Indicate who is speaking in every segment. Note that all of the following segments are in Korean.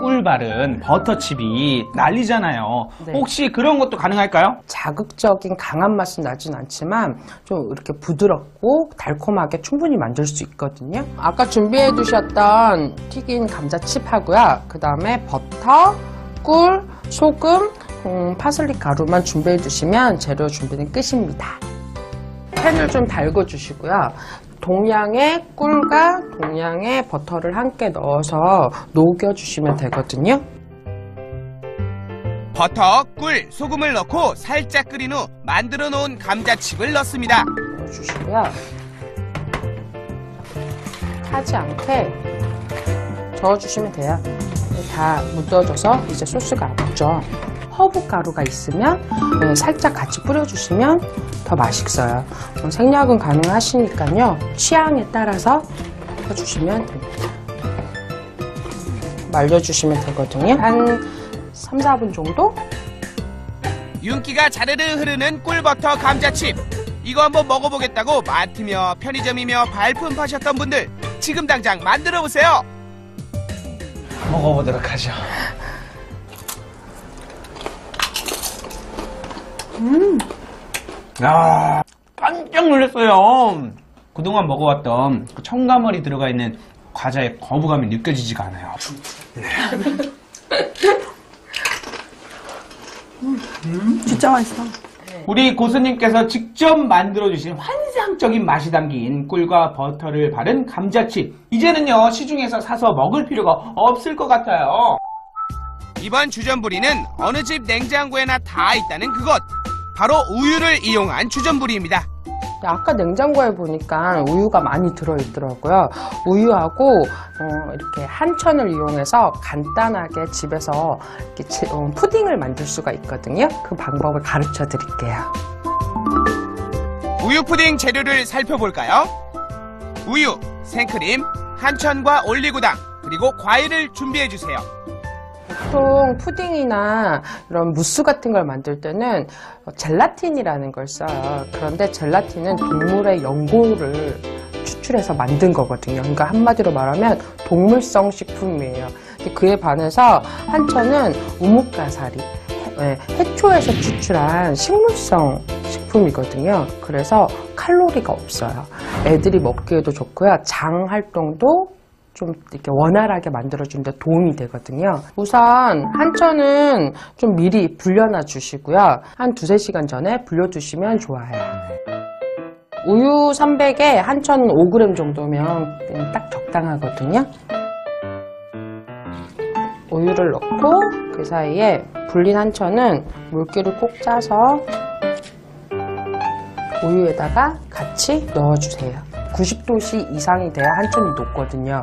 Speaker 1: 꿀 바른 버터칩이 난리잖아요.
Speaker 2: 네.
Speaker 1: 혹시 그런 것도 가능할까요?
Speaker 2: 자극적인 강한 맛은 나진 않지만 좀 이렇게 부드럽고 달콤하게 충분히 만들 수 있거든요. 아까 준비해 두셨던 튀긴 감자칩하고요. 그 다음에 버터, 꿀, 소금, 파슬리 가루만 준비해 두시면 재료 준비는 끝입니다. 팬을 좀 달궈 주시고요. 동량의 꿀과 동량의 버터를 함께 넣어서 녹여주시면 되거든요.
Speaker 3: 버터, 꿀, 소금을 넣고 살짝 끓인 후 만들어 놓은 감자칩을 넣습니다.
Speaker 2: 넣어주시고요. 타지 않게 저어주시면 돼요. 다 묻어져서 이제 소스가 없죠. 허브 가루가 있으면 살짝 같이 뿌려주시면 더 맛있어요. 생략은 가능하시니까요. 취향에 따라서 해주시면 됩니다. 말려주시면 되거든요. 한 3, 4분 정도?
Speaker 3: 윤기가 자르르 흐르는 꿀버터 감자칩. 이거 한번 먹어보겠다고 마트며 편의점이며 발품 파셨던 분들 지금 당장 만들어보세요.
Speaker 1: 먹어보도록 하죠. 야, 깜짝 놀랐어요. 그동안 먹어왔던 그 첨가물이 들어가 있는 과자의 거부감이 느껴지지가 않아요.
Speaker 4: 진짜 맛있어.
Speaker 1: 우리 고수님께서 직접 만들어주신 환상적인 맛이 담긴 꿀과 버터를 바른 감자칩. 이제는요, 시중에서 사서 먹을 필요가 없을 것 같아요.
Speaker 3: 이번 주전부리는 어느 집 냉장고에나 다 있다는 그것. 바로 우유를 이용한 주전부리입니다.
Speaker 2: 아까 냉장고에 보니까 우유가 많이 들어있더라고요. 우유하고 이렇게 한천을 이용해서 간단하게 집에서 이렇게 푸딩을 만들 수가 있거든요. 그 방법을 가르쳐 드릴게요.
Speaker 3: 우유 푸딩 재료를 살펴볼까요? 우유, 생크림, 한천과 올리고당, 그리고 과일을 준비해주세요.
Speaker 2: 보통 푸딩이나 이런 무스 같은 걸 만들 때는 젤라틴이라는 걸 써요. 그런데 젤라틴은 동물의 연골을 추출해서 만든 거거든요. 그러니까 한마디로 말하면 동물성 식품이에요. 그에 반해서 한천은 우뭇가사리, 해초에서 추출한 식물성 식품이거든요. 그래서 칼로리가 없어요. 애들이 먹기에도 좋고요. 장 활동도 좀 이렇게 원활하게 만들어주는데 도움이 되거든요. 우선 한천은 좀 미리 불려놔 주시고요. 한 2~3시간 전에 불려두시면 좋아요. 우유 300에 한천 5g 정도면 딱 적당하거든요. 우유를 넣고 그 사이에 불린 한천은 물기를 꼭 짜서 우유에다가 같이 넣어주세요. 90도씨 이상이 돼야 한천이 녹거든요.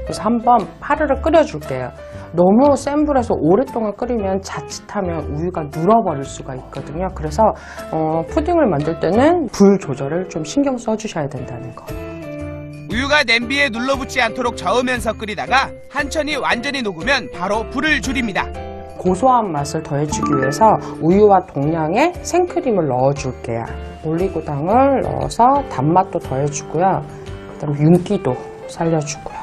Speaker 2: 그래서 한번 파르르 끓여줄게요. 너무 센 불에서 오랫동안 끓이면 자칫하면 우유가 눌어버릴 수가 있거든요. 그래서 푸딩을 만들 때는 불 조절을 좀 신경 써주셔야 된다는 거.
Speaker 3: 우유가 냄비에 눌러붙지 않도록 저으면서 끓이다가 한천이 완전히 녹으면 바로 불을 줄입니다.
Speaker 2: 고소한 맛을 더해주기 위해서 우유와 동량의 생크림을 넣어줄게요. 올리고당을 넣어서 단맛도 더해주고요. 그다음에 윤기도 살려주고요.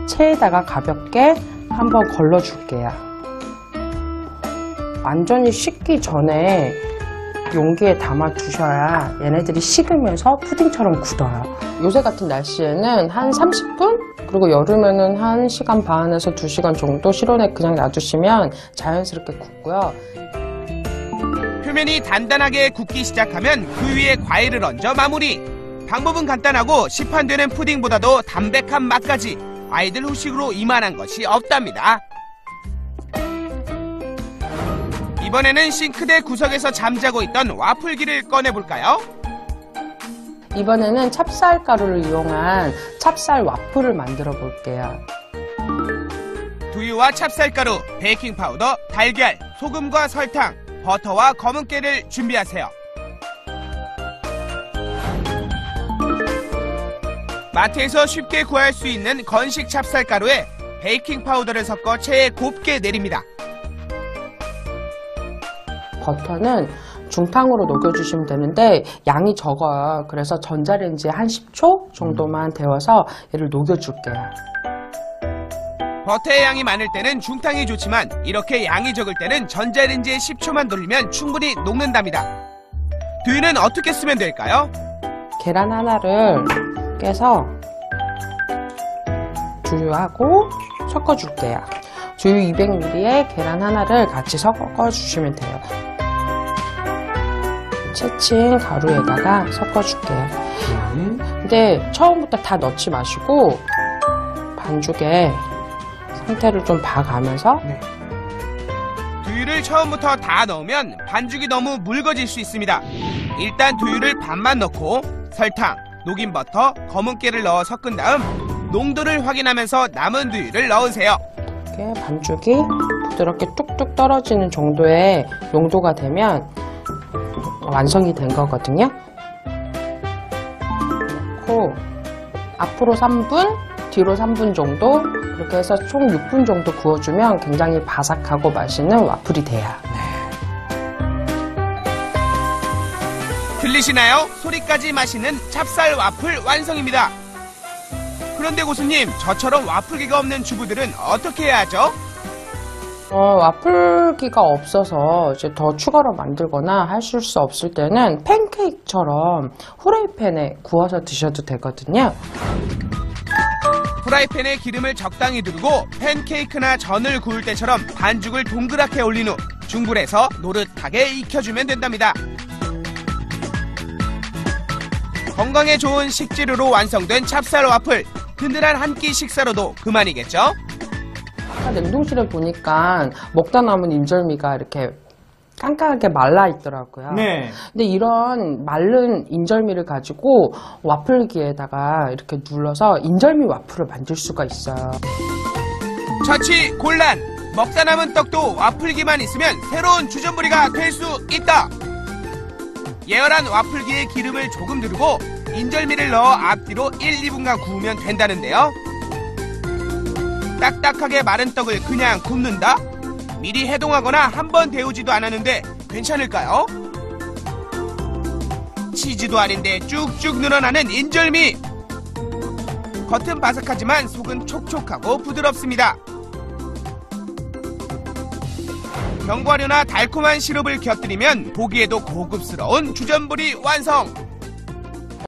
Speaker 2: 체에다가 가볍게 한번 걸러줄게요. 완전히 식기 전에 용기에 담아 두셔야 얘네들이 식으면서 푸딩처럼 굳어요. 요새 같은 날씨에는 한 30분? 그리고 여름에는 1시간 반에서 2시간 정도 실온에 그냥 놔두시면 자연스럽게 굳고요.
Speaker 3: 표면이 단단하게 굳기 시작하면 그 위에 과일을 얹어 마무리. 방법은 간단하고 시판되는 푸딩보다도 담백한 맛까지 아이들 후식으로 이만한 것이 없답니다. 이번에는 싱크대 구석에서 잠자고 있던 와플기를 꺼내볼까요?
Speaker 2: 이번에는 찹쌀가루를 이용한 찹쌀 와플을 만들어 볼게요.
Speaker 3: 두유와 찹쌀가루, 베이킹파우더, 달걀, 소금과 설탕, 버터와 검은깨를 준비하세요. 마트에서 쉽게 구할 수 있는 건식 찹쌀가루에 베이킹파우더를 섞어 체에 곱게 내립니다.
Speaker 2: 버터는 중탕으로 녹여주시면 되는데 양이 적어요. 그래서 전자레인지에 한 10초 정도만 데워서 얘를 녹여줄게요.
Speaker 3: 버터의 양이 많을 때는 중탕이 좋지만 이렇게 양이 적을 때는 전자레인지에 10초만 돌리면 충분히 녹는답니다. 두유는 어떻게 쓰면 될까요?
Speaker 2: 계란 하나를 깨서 두유하고 섞어줄게요. 두유 200ml에 계란 하나를 같이 섞어주시면 돼요. 채친 가루에다가 섞어줄게요. 근데 처음부터 다 넣지 마시고 반죽에 상태를 좀 봐가면서
Speaker 3: 두유를 처음부터 다 넣으면 반죽이 너무 묽어질 수 있습니다. 일단 두유를 반만 넣고 설탕, 녹인 버터, 검은 깨를 넣어 섞은 다음 농도를 확인하면서 남은 두유를 넣으세요.
Speaker 2: 이렇게 반죽이 부드럽게 뚝뚝 떨어지는 정도의 농도가 되면 완성이 된 거거든요. 넣고 앞으로 3분, 뒤로 3분 정도 그렇게 해서 총 6분 정도 구워주면 굉장히 바삭하고 맛있는 와플이 돼요.
Speaker 3: 들리시나요? 소리까지 마시는 찹쌀 와플 완성입니다. 그런데 고수님, 저처럼 와플기가 없는 주부들은 어떻게 해야 하죠?
Speaker 2: 와플기가 없어서 이제 더 추가로 만들거나 하실 수 없을 때는 팬케이크처럼 후라이팬에 구워서 드셔도 되거든요.
Speaker 3: 프라이팬에 기름을 적당히 두르고 팬케이크나 전을 구울 때처럼 반죽을 동그랗게 올린 후 중불에서 노릇하게 익혀주면 된답니다. 건강에 좋은 식재료로 완성된 찹쌀 와플, 든든한 한 끼 식사로도 그만이겠죠?
Speaker 2: 아까 냉동실에 보니까 먹다 남은 인절미가 이렇게 깜깜하게 말라 있더라고요.
Speaker 1: 네.
Speaker 2: 근데 이런 마른 인절미를 가지고 와플기에다가 이렇게 눌러서 인절미 와플을 만들 수가 있어요.
Speaker 3: 처치 곤란! 먹다 남은 떡도 와플기만 있으면 새로운 주전부리가 될 수 있다! 예열한 와플기에 기름을 조금 두르고 인절미를 넣어 앞뒤로 1, 2분간 구우면 된다는데요. 딱딱하게 마른 떡을 그냥 굽는다? 미리 해동하거나 한 번 데우지도 않았는데 괜찮을까요? 치즈도 아닌데 쭉쭉 늘어나는 인절미! 겉은 바삭하지만 속은 촉촉하고 부드럽습니다. 견과류나 달콤한 시럽을 곁들이면 보기에도 고급스러운 주전부리 완성!